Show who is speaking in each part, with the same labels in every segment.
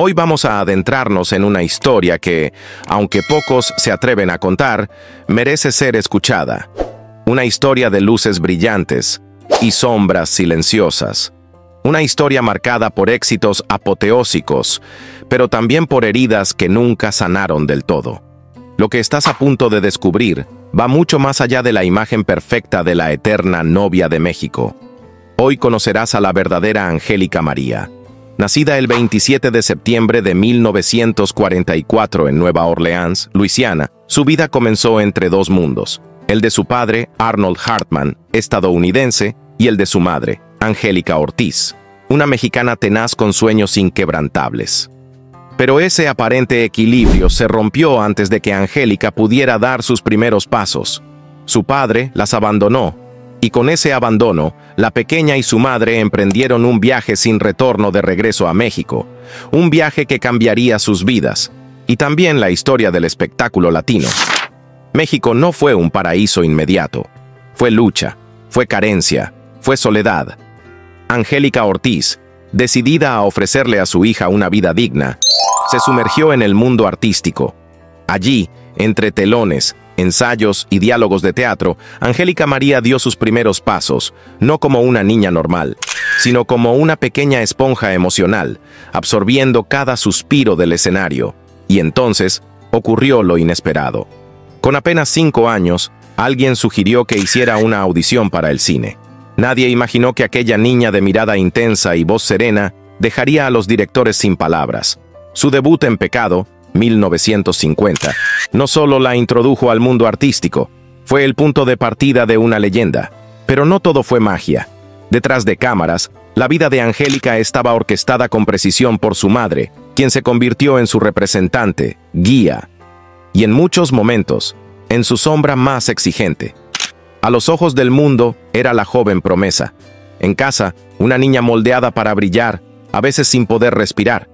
Speaker 1: Hoy vamos a adentrarnos en una historia que, aunque pocos se atreven a contar, merece ser escuchada. Una historia de luces brillantes y sombras silenciosas. Una historia marcada por éxitos apoteósicos, pero también por heridas que nunca sanaron del todo. Lo que estás a punto de descubrir va mucho más allá de la imagen perfecta de la eterna novia de México. Hoy conocerás a la verdadera Angélica María. Nacida el 27 de septiembre de 1944 en Nueva Orleans, Luisiana, su vida comenzó entre dos mundos, el de su padre, Arnold Hartman, estadounidense, y el de su madre, Angélica Ortiz, una mexicana tenaz con sueños inquebrantables. Pero ese aparente equilibrio se rompió antes de que Angélica pudiera dar sus primeros pasos. Su padre las abandonó, y con ese abandono, la pequeña y su madre emprendieron un viaje sin retorno de regreso a México, un viaje que cambiaría sus vidas, y también la historia del espectáculo latino. México no fue un paraíso inmediato. Fue lucha, fue carencia, fue soledad. Angélica Ortiz, decidida a ofrecerle a su hija una vida digna, se sumergió en el mundo artístico. Allí, entre telones, ensayos y diálogos de teatro, Angélica María dio sus primeros pasos, no como una niña normal, sino como una pequeña esponja emocional, absorbiendo cada suspiro del escenario. Y entonces, ocurrió lo inesperado. Con apenas 5 años, alguien sugirió que hiciera una audición para el cine. Nadie imaginó que aquella niña de mirada intensa y voz serena dejaría a los directores sin palabras. Su debut en Pecado, 1950, no solo la introdujo al mundo artístico, fue el punto de partida de una leyenda. Pero no todo fue magia. Detrás de cámaras, la vida de Angélica estaba orquestada con precisión por su madre, quien se convirtió en su representante, guía, y en muchos momentos, en su sombra más exigente. A los ojos del mundo, era la joven promesa. En casa, una niña moldeada para brillar, a veces sin poder respirar.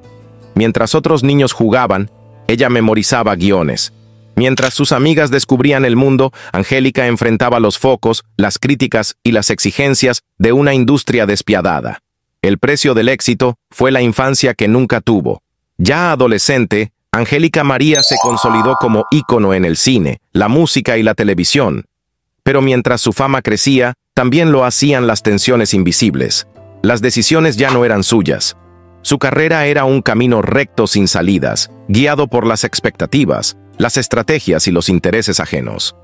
Speaker 1: Mientras otros niños jugaban, ella memorizaba guiones. Mientras sus amigas descubrían el mundo, Angélica enfrentaba los focos, las críticas y las exigencias de una industria despiadada. El precio del éxito fue la infancia que nunca tuvo. Ya adolescente, Angélica María se consolidó como ícono en el cine, la música y la televisión. Pero mientras su fama crecía, también lo hacían las tensiones invisibles. Las decisiones ya no eran suyas. Su carrera era un camino recto sin salidas, guiado por las expectativas, las estrategias y los intereses ajenos.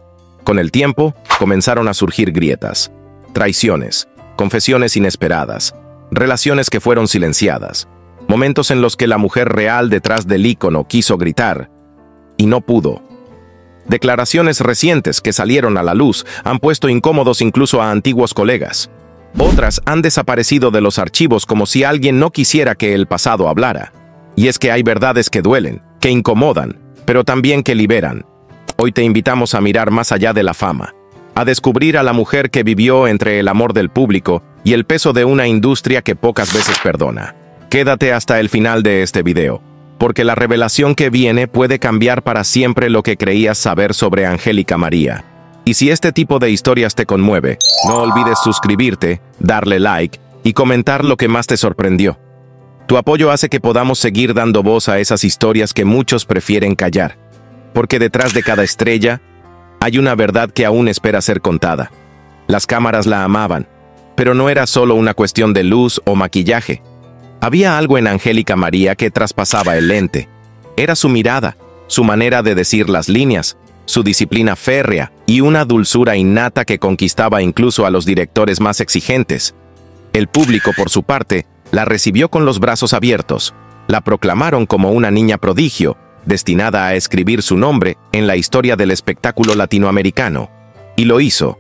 Speaker 1: Con el tiempo, comenzaron a surgir grietas, traiciones, confesiones inesperadas, relaciones que fueron silenciadas, momentos en los que la mujer real detrás del ícono quiso gritar, y no pudo. Declaraciones recientes que salieron a la luz han puesto incómodos incluso a antiguos colegas. Otras han desaparecido de los archivos como si alguien no quisiera que el pasado hablara. Y es que hay verdades que duelen, que incomodan, pero también que liberan. Hoy te invitamos a mirar más allá de la fama, a descubrir a la mujer que vivió entre el amor del público y el peso de una industria que pocas veces perdona. Quédate hasta el final de este video, porque la revelación que viene puede cambiar para siempre lo que creías saber sobre Angélica María. Y si este tipo de historias te conmueve, no olvides suscribirte, darle like y comentar lo que más te sorprendió. Tu apoyo hace que podamos seguir dando voz a esas historias que muchos prefieren callar. Porque detrás de cada estrella, hay una verdad que aún espera ser contada. Las cámaras la amaban, pero no era solo una cuestión de luz o maquillaje. Había algo en Angélica María que traspasaba el lente. Era su mirada, su manera de decir las líneas, su disciplina férrea y una dulzura innata que conquistaba incluso a los directores más exigentes. El público, por su parte, la recibió con los brazos abiertos. La proclamaron como una niña prodigio, destinada a escribir su nombre en la historia del espectáculo latinoamericano. Y lo hizo.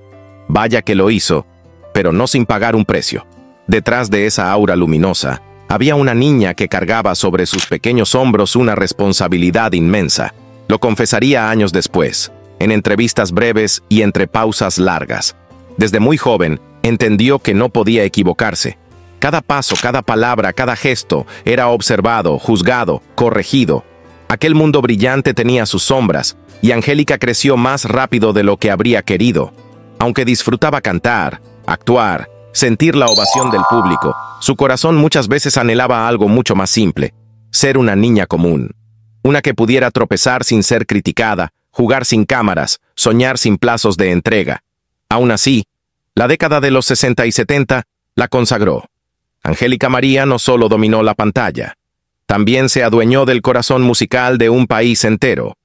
Speaker 1: Vaya que lo hizo, pero no sin pagar un precio. Detrás de esa aura luminosa, había una niña que cargaba sobre sus pequeños hombros una responsabilidad inmensa. Lo confesaría años después, en entrevistas breves y entre pausas largas. Desde muy joven, entendió que no podía equivocarse. Cada paso, cada palabra, cada gesto era observado, juzgado, corregido. Aquel mundo brillante tenía sus sombras, y Angélica creció más rápido de lo que habría querido. Aunque disfrutaba cantar, actuar, sentir la ovación del público, su corazón muchas veces anhelaba algo mucho más simple: ser una niña común, una que pudiera tropezar sin ser criticada, jugar sin cámaras, soñar sin plazos de entrega. Aún así, la década de los 60 y 70 la consagró. Angélica María no solo dominó la pantalla, también se adueñó del corazón musical de un país entero.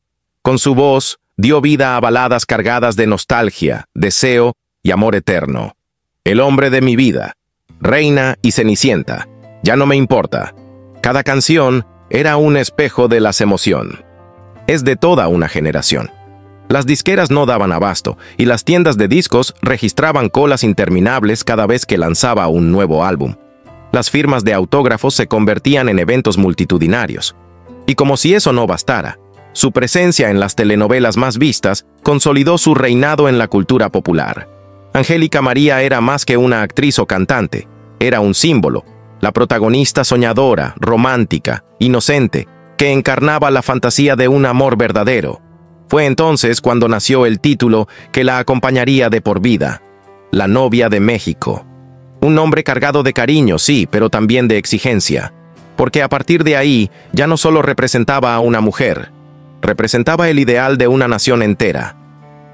Speaker 1: Con su voz, dio vida a baladas cargadas de nostalgia, deseo y amor eterno. El hombre de mi vida, Reina y Cenicienta, Ya no me importa. Cada canción era un espejo de las emociones. Es de toda una generación. Las disqueras no daban abasto y las tiendas de discos registraban colas interminables cada vez que lanzaba un nuevo álbum. Las firmas de autógrafos se convertían en eventos multitudinarios. Y como si eso no bastara, su presencia en las telenovelas más vistas consolidó su reinado en la cultura popular. Angélica María era más que una actriz o cantante, era un símbolo, la protagonista soñadora, romántica, inocente, que encarnaba la fantasía de un amor verdadero. Fue entonces cuando nació el título que la acompañaría de por vida, La novia de México. Un nombre cargado de cariño, sí, pero también de exigencia, porque a partir de ahí ya no solo representaba a una mujer, representaba el ideal de una nación entera.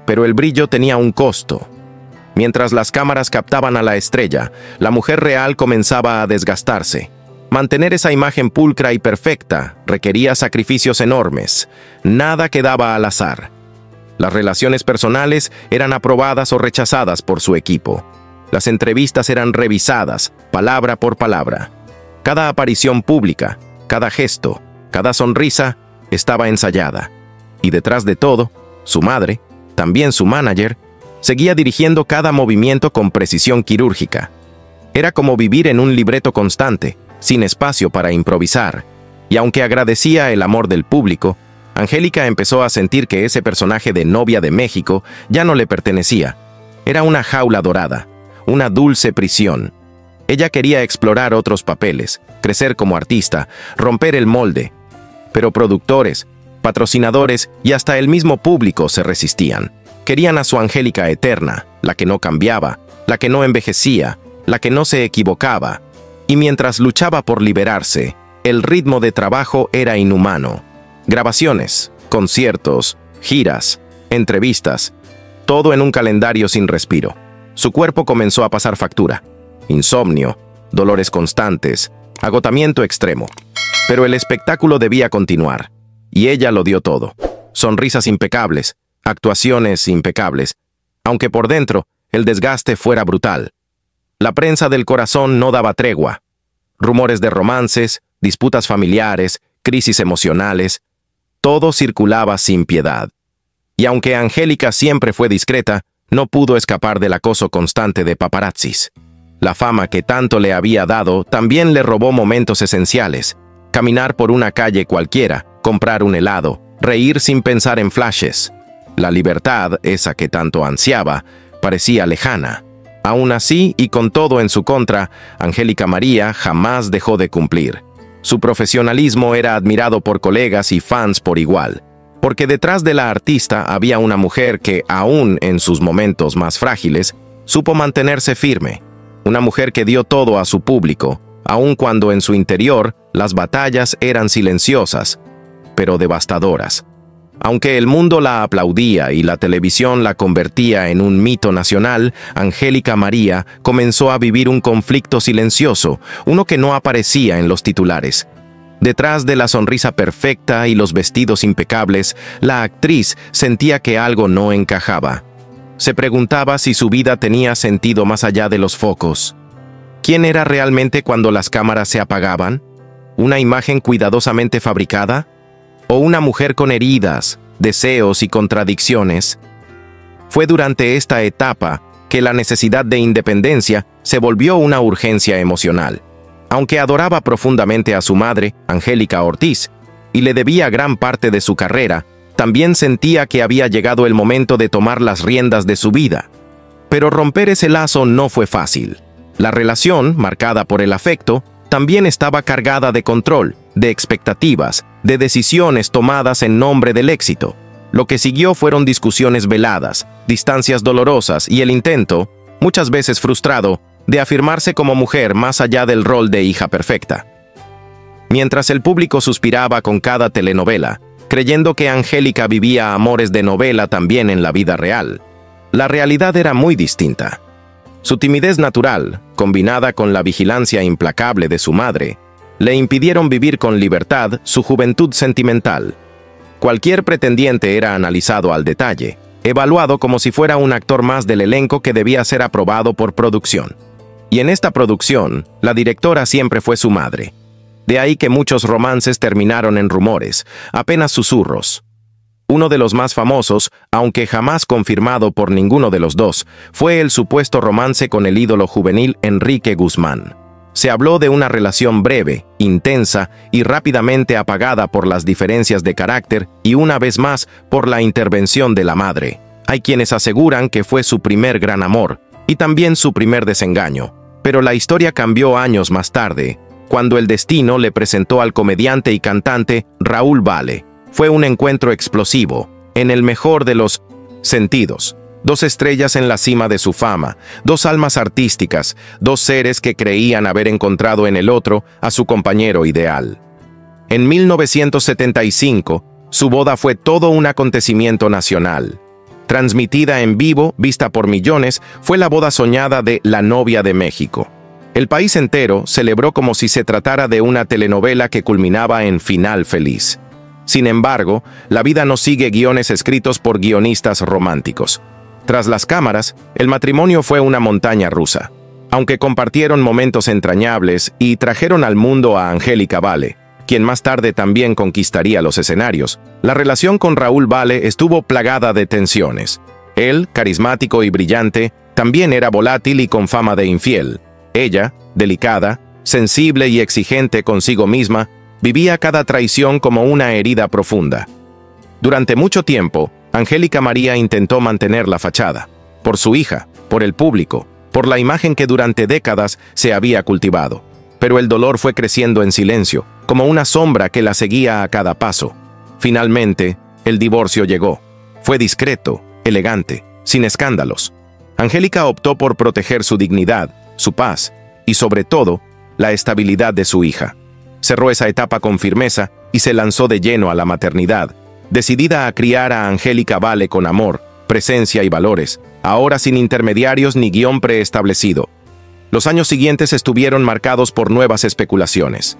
Speaker 1: Pero el brillo tenía un costo. Mientras las cámaras captaban a la estrella, la mujer real comenzaba a desgastarse. Mantener esa imagen pulcra y perfecta requería sacrificios enormes. Nada quedaba al azar. Las relaciones personales eran aprobadas o rechazadas por su equipo. Las entrevistas eran revisadas, palabra por palabra. Cada aparición pública, cada gesto, cada sonrisa estaba ensayada. Y detrás de todo, su madre, también su manager, seguía dirigiendo cada movimiento con precisión quirúrgica. Era como vivir en un libreto constante, sin espacio para improvisar. Y aunque agradecía el amor del público, Angélica empezó a sentir que ese personaje de novia de México ya no le pertenecía. Era una jaula dorada, una dulce prisión. Ella quería explorar otros papeles, crecer como artista, romper el molde. Pero productores, patrocinadores y hasta el mismo público se resistían. Querían a su Angélica eterna, la que no cambiaba, la que no envejecía, la que no se equivocaba. Y mientras luchaba por liberarse, el ritmo de trabajo era inhumano. Grabaciones, conciertos, giras, entrevistas, todo en un calendario sin respiro. Su cuerpo comenzó a pasar factura. Insomnio, dolores constantes, agotamiento extremo. Pero el espectáculo debía continuar, y ella lo dio todo. Sonrisas impecables, actuaciones impecables, aunque por dentro el desgaste fuera brutal. La prensa del corazón no daba tregua. Rumores de romances, disputas familiares, crisis emocionales, todo circulaba sin piedad. Y aunque Angélica siempre fue discreta, no pudo escapar del acoso constante de paparazzis. La fama que tanto le había dado también le robó momentos esenciales. Caminar por una calle cualquiera, comprar un helado, reír sin pensar en flashes. La libertad, esa que tanto ansiaba, parecía lejana. Aún así, y con todo en su contra, Angélica María jamás dejó de cumplir. Su profesionalismo era admirado por colegas y fans por igual, porque detrás de la artista había una mujer que, aún en sus momentos más frágiles, supo mantenerse firme. Una mujer que dio todo a su público, aun cuando en su interior las batallas eran silenciosas, pero devastadoras. Aunque el mundo la aplaudía y la televisión la convertía en un mito nacional, Angélica María comenzó a vivir un conflicto silencioso, uno que no aparecía en los titulares. Detrás de la sonrisa perfecta y los vestidos impecables, la actriz sentía que algo no encajaba. Se preguntaba si su vida tenía sentido más allá de los focos. ¿Quién era realmente cuando las cámaras se apagaban? ¿Una imagen cuidadosamente fabricada? ¿O una mujer con heridas, deseos y contradicciones? Fue durante esta etapa que la necesidad de independencia se volvió una urgencia emocional. Aunque adoraba profundamente a su madre, Angélica Ortiz, y le debía gran parte de su carrera, también sentía que había llegado el momento de tomar las riendas de su vida. Pero romper ese lazo no fue fácil. La relación, marcada por el afecto, también estaba cargada de control, de expectativas, de decisiones tomadas en nombre del éxito. Lo que siguió fueron discusiones veladas, distancias dolorosas y el intento, muchas veces frustrado, de afirmarse como mujer más allá del rol de hija perfecta. mientras el público suspiraba con cada telenovela, creyendo que Angélica vivía amores de novela también en la vida real. La realidad era muy distinta. Su timidez natural, combinada con la vigilancia implacable de su madre, le impidieron vivir con libertad su juventud sentimental. Cualquier pretendiente era analizado al detalle, evaluado como si fuera un actor más del elenco que debía ser aprobado por producción. Y en esta producción, la directora siempre fue su madre. De ahí que muchos romances terminaron en rumores, apenas susurros. Uno de los más famosos, aunque jamás confirmado por ninguno de los dos, fue el supuesto romance con el ídolo juvenil Enrique Guzmán. Se habló de una relación breve, intensa y rápidamente apagada por las diferencias de carácter y una vez más por la intervención de la madre. Hay quienes aseguran que fue su primer gran amor y también su primer desengaño. Pero la historia cambió años más tarde, cuando el destino le presentó al comediante y cantante Raúl Vale. Fue un encuentro explosivo, en el mejor de los sentidos. Dos estrellas en la cima de su fama, dos almas artísticas, dos seres que creían haber encontrado en el otro a su compañero ideal. En 1975, su boda fue todo un acontecimiento nacional. Transmitida en vivo, vista por millones, fue la boda soñada de La novia de México. El país entero celebró como si se tratara de una telenovela que culminaba en final feliz. Sin embargo, la vida no sigue guiones escritos por guionistas románticos. Tras las cámaras, el matrimonio fue una montaña rusa. Aunque compartieron momentos entrañables y trajeron al mundo a Angélica Vale, quien más tarde también conquistaría los escenarios, la relación con Raúl Vale estuvo plagada de tensiones. Él, carismático y brillante, también era volátil y con fama de infiel. Ella, delicada, sensible y exigente consigo misma, vivía cada traición como una herida profunda. Durante mucho tiempo, Angélica María intentó mantener la fachada, por su hija, por el público, por la imagen que durante décadas se había cultivado. Pero el dolor fue creciendo en silencio, como una sombra que la seguía a cada paso. Finalmente, el divorcio llegó. Fue discreto, elegante, sin escándalos. Angélica optó por proteger su dignidad, su paz y, sobre todo, la estabilidad de su hija. Cerró esa etapa con firmeza y se lanzó de lleno a la maternidad, decidida a criar a Angélica Vale con amor, presencia y valores, ahora sin intermediarios ni guión preestablecido. Los años siguientes estuvieron marcados por nuevas especulaciones.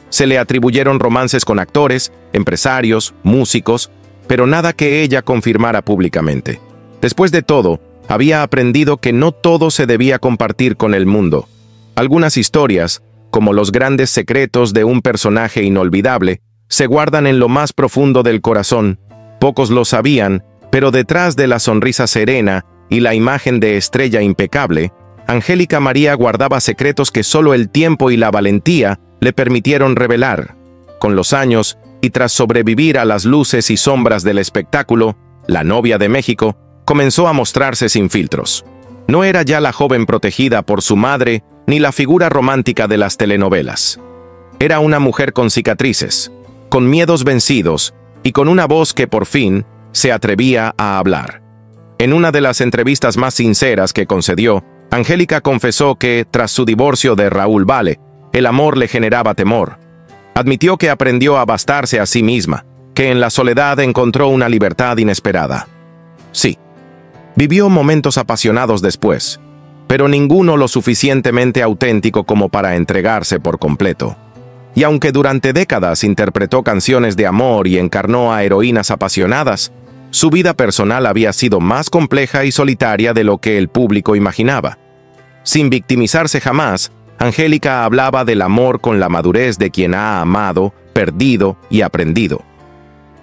Speaker 1: Se le atribuyeron romances con actores, empresarios, músicos, pero nada que ella confirmara públicamente. Después de todo, había aprendido que no todo se debía compartir con el mundo. Algunas historias, como los grandes secretos de un personaje inolvidable, se guardan en lo más profundo del corazón. Pocos lo sabían, pero detrás de la sonrisa serena y la imagen de estrella impecable, Angélica María guardaba secretos que solo el tiempo y la valentía le permitieron revelar. Con los años, y tras sobrevivir a las luces y sombras del espectáculo, La novia de México comenzó a mostrarse sin filtros. No era ya la joven protegida por su madre ni la figura romántica de las telenovelas. Era una mujer con cicatrices, con miedos vencidos y con una voz que por fin se atrevía a hablar. En una de las entrevistas más sinceras que concedió, Angélica confesó que, tras su divorcio de Raúl Vale, el amor le generaba temor. Admitió que aprendió a bastarse a sí misma, que en la soledad encontró una libertad inesperada. Sí, vivió momentos apasionados después, pero ninguno lo suficientemente auténtico como para entregarse por completo. Y aunque durante décadas interpretó canciones de amor y encarnó a heroínas apasionadas, su vida personal había sido más compleja y solitaria de lo que el público imaginaba. Sin victimizarse jamás, Angélica hablaba del amor con la madurez de quien ha amado, perdido y aprendido.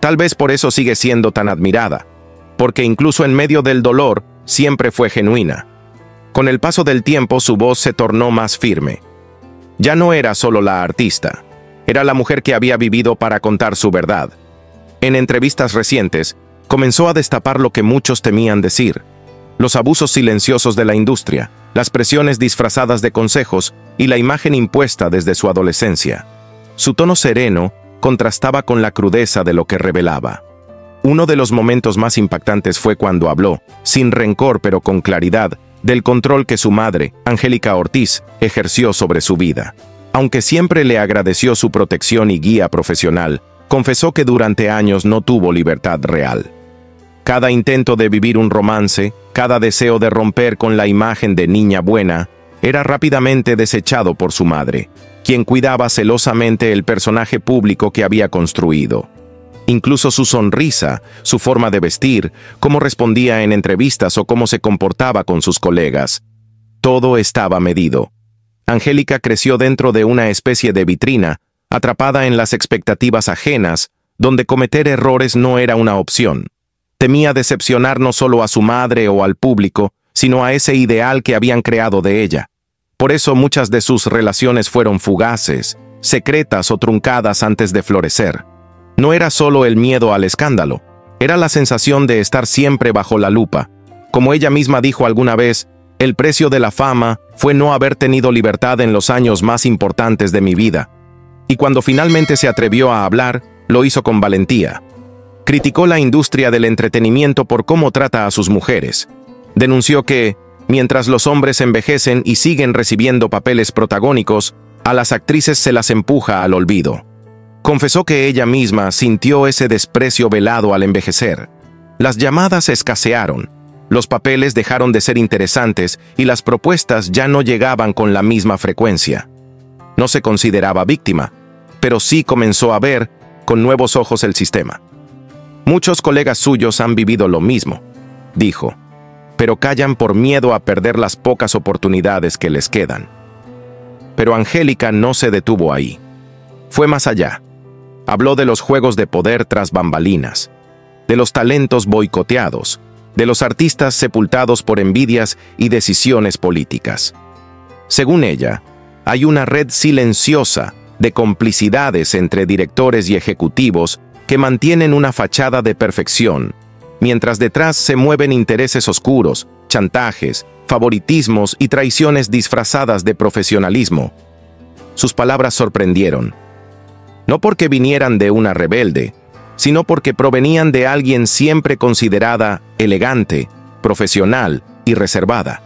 Speaker 1: Tal vez por eso sigue siendo tan admirada, porque incluso en medio del dolor siempre fue genuina. Con el paso del tiempo su voz se tornó más firme. Ya no era solo la artista, era la mujer que había vivido para contar su verdad. En entrevistas recientes, comenzó a destapar lo que muchos temían decir: los abusos silenciosos de la industria, las presiones disfrazadas de consejos y la imagen impuesta desde su adolescencia. Su tono sereno contrastaba con la crudeza de lo que revelaba. Uno de los momentos más impactantes fue cuando habló, sin rencor pero con claridad, del control que su madre, Angélica Ortiz, ejerció sobre su vida. Aunque siempre le agradeció su protección y guía profesional, confesó que durante años no tuvo libertad real. Cada intento de vivir un romance, cada deseo de romper con la imagen de niña buena, era rápidamente desechado por su madre, quien cuidaba celosamente el personaje público que había construido. Incluso su sonrisa, su forma de vestir, cómo respondía en entrevistas o cómo se comportaba con sus colegas. Todo estaba medido. Angélica creció dentro de una especie de vitrina, atrapada en las expectativas ajenas, donde cometer errores no era una opción. Temía decepcionar no solo a su madre o al público, sino a ese ideal que habían creado de ella. Por eso muchas de sus relaciones fueron fugaces, secretas o truncadas antes de florecer. No era solo el miedo al escándalo, era la sensación de estar siempre bajo la lupa. Como ella misma dijo alguna vez, el precio de la fama fue no haber tenido libertad en los años más importantes de mi vida. Y cuando finalmente se atrevió a hablar, lo hizo con valentía. Criticó la industria del entretenimiento por cómo trata a sus mujeres. Denunció que, mientras los hombres envejecen y siguen recibiendo papeles protagónicos, a las actrices se las empuja al olvido. Confesó que ella misma sintió ese desprecio velado al envejecer. Las llamadas escasearon, los papeles dejaron de ser interesantes y las propuestas ya no llegaban con la misma frecuencia. No se consideraba víctima, pero sí comenzó a ver con nuevos ojos el sistema. Muchos colegas suyos han vivido lo mismo, dijo, pero callan por miedo a perder las pocas oportunidades que les quedan. Pero Angélica no se detuvo ahí. Fue más allá. Habló de los juegos de poder tras bambalinas, de los talentos boicoteados, de los artistas sepultados por envidias y decisiones políticas. Según ella, hay una red silenciosa de complicidades entre directores y ejecutivos que mantienen una fachada de perfección, mientras detrás se mueven intereses oscuros, chantajes, favoritismos y traiciones disfrazadas de profesionalismo. Sus palabras sorprendieron. No porque vinieran de una rebelde, sino porque provenían de alguien siempre considerada elegante, profesional y reservada.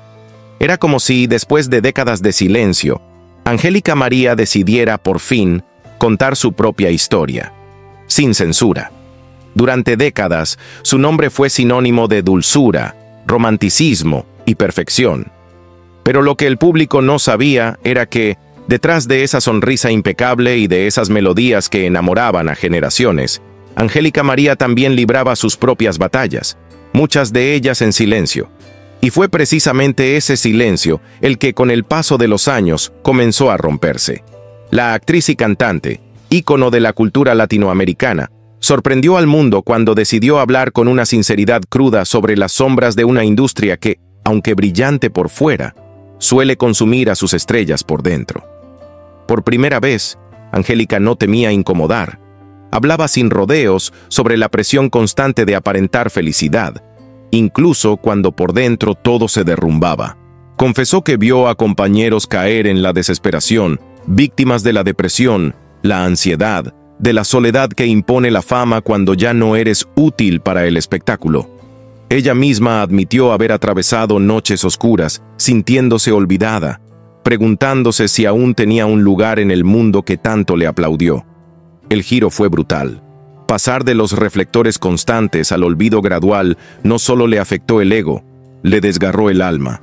Speaker 1: Era como si, después de décadas de silencio, Angélica María decidiera, por fin, contar su propia historia, sin censura. Durante décadas, su nombre fue sinónimo de dulzura, romanticismo y perfección. Pero lo que el público no sabía era que, detrás de esa sonrisa impecable y de esas melodías que enamoraban a generaciones, Angélica María también libraba sus propias batallas, muchas de ellas en silencio. Y fue precisamente ese silencio el que con el paso de los años comenzó a romperse. La actriz y cantante, ícono de la cultura latinoamericana, sorprendió al mundo cuando decidió hablar con una sinceridad cruda sobre las sombras de una industria que, aunque brillante por fuera, suele consumir a sus estrellas por dentro. Por primera vez, Angélica no temía incomodar. Hablaba sin rodeos sobre la presión constante de aparentar felicidad, incluso cuando por dentro todo se derrumbaba. Confesó que vio a compañeros caer en la desesperación, víctimas de la depresión, la ansiedad, de la soledad que impone la fama cuando ya no eres útil para el espectáculo. Ella misma admitió haber atravesado noches oscuras, sintiéndose olvidada, preguntándose si aún tenía un lugar en el mundo que tanto le aplaudió. El giro fue brutal. Pasar de los reflectores constantes al olvido gradual no solo le afectó el ego, le desgarró el alma.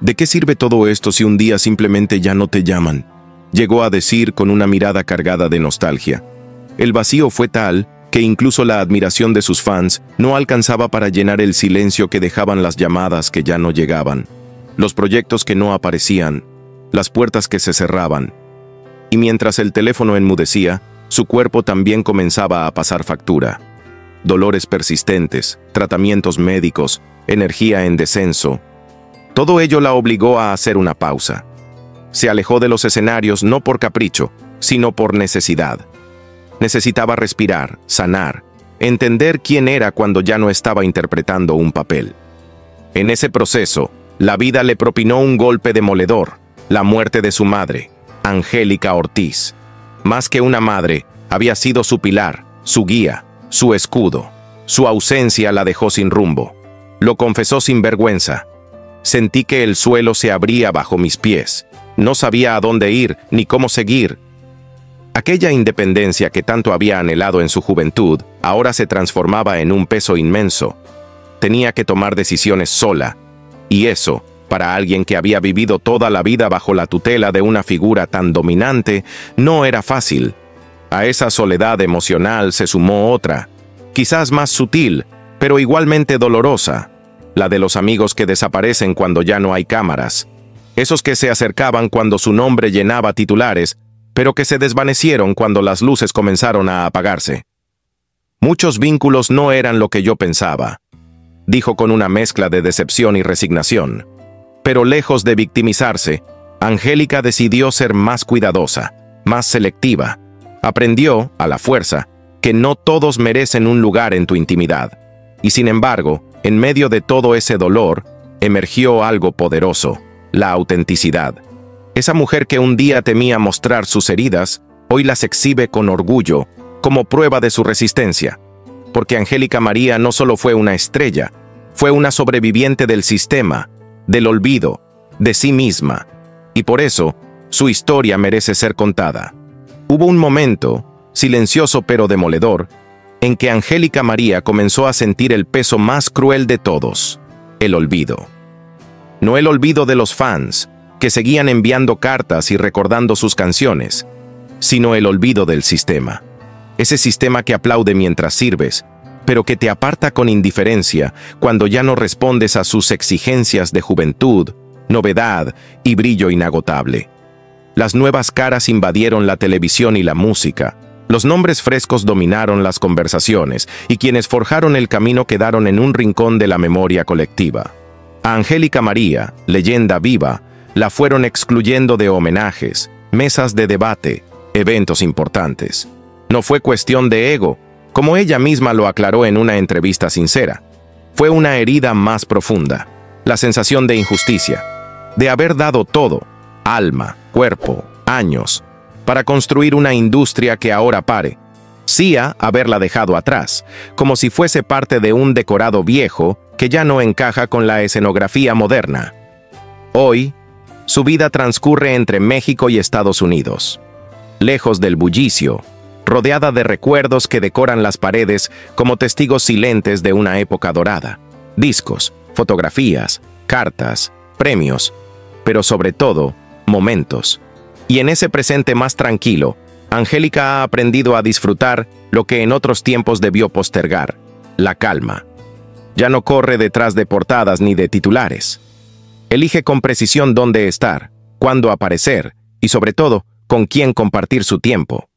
Speaker 1: ¿De qué sirve todo esto si un día simplemente ya no te llaman?, llegó a decir con una mirada cargada de nostalgia. El vacío fue tal que incluso la admiración de sus fans no alcanzaba para llenar el silencio que dejaban las llamadas que ya no llegaban, los proyectos que no aparecían, las puertas que se cerraban. Y mientras el teléfono enmudecía, su cuerpo también comenzaba a pasar factura. Dolores persistentes, tratamientos médicos, energía en descenso. Todo ello la obligó a hacer una pausa. Se alejó de los escenarios no por capricho, sino por necesidad. Necesitaba respirar, sanar, entender quién era cuando ya no estaba interpretando un papel. En ese proceso, la vida le propinó un golpe demoledor, la muerte de su madre, Angélica Ortiz. Más que una madre, había sido su pilar, su guía, su escudo. Su ausencia la dejó sin rumbo. Lo confesó sin vergüenza. Sentí que el suelo se abría bajo mis pies. No sabía a dónde ir ni cómo seguir. Aquella independencia que tanto había anhelado en su juventud, ahora se transformaba en un peso inmenso. Tenía que tomar decisiones sola, y eso, para alguien que había vivido toda la vida bajo la tutela de una figura tan dominante, no era fácil. A esa soledad emocional se sumó otra, quizás más sutil, pero igualmente dolorosa, la de los amigos que desaparecen cuando ya no hay cámaras, esos que se acercaban cuando su nombre llenaba titulares, pero que se desvanecieron cuando las luces comenzaron a apagarse. Muchos vínculos no eran lo que yo pensaba, dijo con una mezcla de decepción y resignación. Pero lejos de victimizarse, Angélica decidió ser más cuidadosa, más selectiva. Aprendió, a la fuerza, que no todos merecen un lugar en tu intimidad. Y sin embargo, en medio de todo ese dolor, emergió algo poderoso, la autenticidad. Esa mujer que un día temía mostrar sus heridas, hoy las exhibe con orgullo, como prueba de su resistencia. Porque Angélica María no solo fue una estrella, fue una sobreviviente del sistema, del olvido, de sí misma. Y por eso, su historia merece ser contada. Hubo un momento, silencioso pero demoledor, en que Angélica María comenzó a sentir el peso más cruel de todos, el olvido. No el olvido de los fans, que seguían enviando cartas y recordando sus canciones, sino el olvido del sistema. Ese sistema que aplaude mientras sirves, pero que te aparta con indiferencia cuando ya no respondes a sus exigencias de juventud, novedad y brillo inagotable. Las nuevas caras invadieron la televisión y la música. Los nombres frescos dominaron las conversaciones, y quienes forjaron el camino quedaron en un rincón de la memoria colectiva. A Angélica María, leyenda viva, la fueron excluyendo de homenajes, mesas de debate, eventos importantes. No fue cuestión de ego, como ella misma lo aclaró en una entrevista sincera. Fue una herida más profunda, la sensación de injusticia, de haber dado todo, alma, cuerpo, años, para construir una industria que ahora pare. Sia haberla dejado atrás, como si fuese parte de un decorado viejo que ya no encaja con la escenografía moderna. Hoy, su vida transcurre entre México y Estados Unidos, lejos del bullicio, rodeada de recuerdos que decoran las paredes como testigos silentes de una época dorada. Discos, fotografías, cartas, premios, pero sobre todo, momentos. Y en ese presente más tranquilo, Angélica ha aprendido a disfrutar lo que en otros tiempos debió postergar, la calma. Ya no corre detrás de portadas ni de titulares. Elige con precisión dónde estar, cuándo aparecer y sobre todo, con quién compartir su tiempo.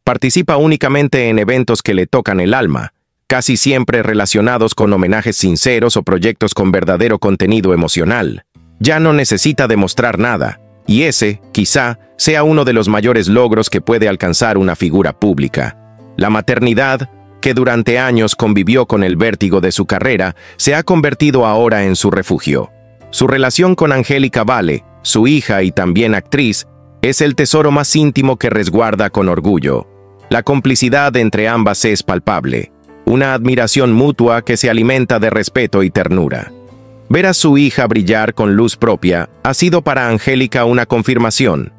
Speaker 1: Participa únicamente en eventos que le tocan el alma, casi siempre relacionados con homenajes sinceros o proyectos con verdadero contenido emocional. Ya no necesita demostrar nada, y ese, quizá, sea uno de los mayores logros que puede alcanzar una figura pública. La maternidad, que durante años convivió con el vértigo de su carrera, se ha convertido ahora en su refugio. Su relación con Angélica Vale, su hija y también actriz, es el tesoro más íntimo que resguarda con orgullo. La complicidad entre ambas es palpable, una admiración mutua que se alimenta de respeto y ternura. Ver a su hija brillar con luz propia ha sido para Angélica una confirmación.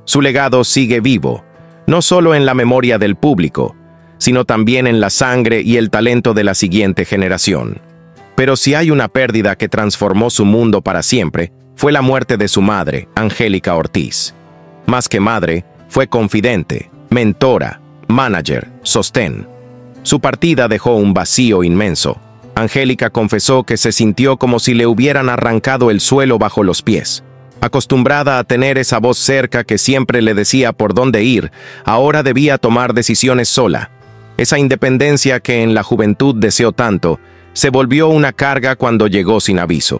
Speaker 1: Su legado sigue vivo, no solo en la memoria del público, sino también en la sangre y el talento de la siguiente generación. Pero si hay una pérdida que transformó su mundo para siempre, fue la muerte de su madre, Angélica Ortiz. Más que madre, fue confidente, mentora, manager, sostén. Su partida dejó un vacío inmenso. Angélica confesó que se sintió como si le hubieran arrancado el suelo bajo los pies. Acostumbrada a tener esa voz cerca que siempre le decía por dónde ir, ahora debía tomar decisiones sola. Esa independencia que en la juventud deseó tanto, se volvió una carga cuando llegó sin aviso.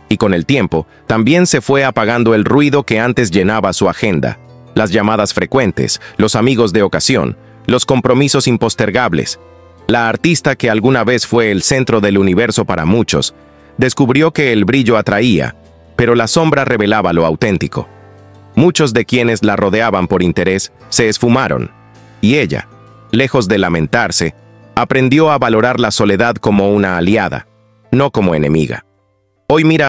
Speaker 1: Y con el tiempo, también se fue apagando el ruido que antes llenaba su agenda. Las llamadas frecuentes, los amigos de ocasión, los compromisos impostergables. La artista que alguna vez fue el centro del universo para muchos, descubrió que el brillo atraía, pero la sombra revelaba lo auténtico. Muchos de quienes la rodeaban por interés se esfumaron, y ella, lejos de lamentarse, aprendió a valorar la soledad como una aliada, no como enemiga. Hoy mira